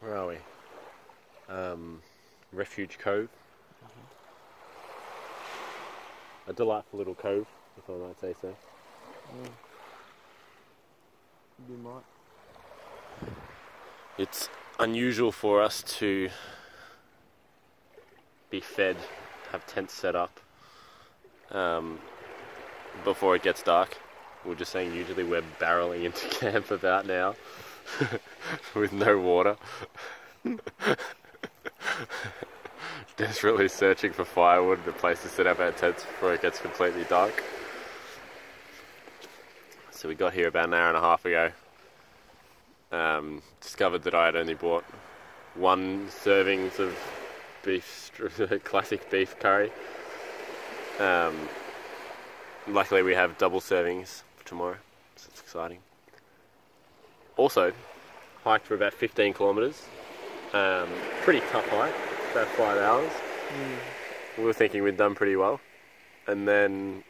Where are we? Refuge Cove. A delightful little cove, if I might say so. You might. It's unusual for us to be fed, have tents set up before it gets dark. We're just saying usually we're barreling into camp about now with no water. Desperately searching for firewood and a place to set up our tents before it gets completely dark. So we got here about an hour and a half ago. Discovered that I had only bought 1 servings of classic beef curry. Luckily we have double servings for tomorrow, so it's exciting. Also, hiked for about 15 kilometres. Pretty tough hike, about 5 hours. We were thinking we'd done pretty well. And then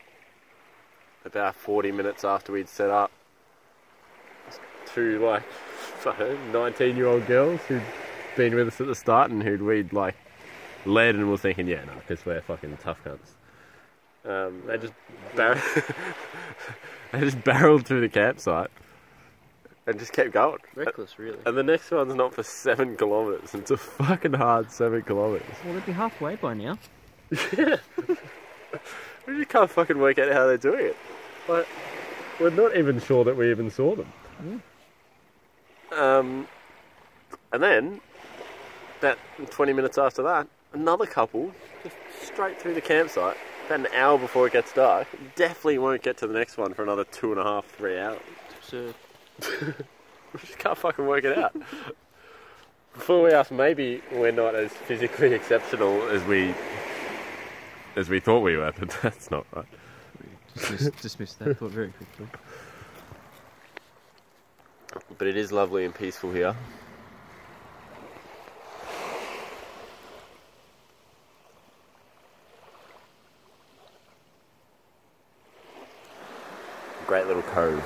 about 40 minutes after we'd set up, 2 19-year-old girls who'd been with us at the start and who'd we'd led and were thinking, yeah, no, because we're fucking tough cunts. They just barreled through the campsite and just kept going. Reckless, really. And the next one's not for 7 kilometres. It's a fucking hard 7 kilometres. Well, they'd be halfway by now. Yeah. We just can't fucking work out how they're doing it. We're not even sure that we even saw them. And then, about 20 minutes after that, another couple, just straight through the campsite, about an hour before it gets dark. Definitely won't get to the next one for another 2.5, 3 hours. Absurd. We just can't fucking work it out. Before we ask, maybe we're not as physically exceptional as we thought we were, but that's not right. Dismiss that thought very quickly. But it is lovely and peaceful here. Great little cove.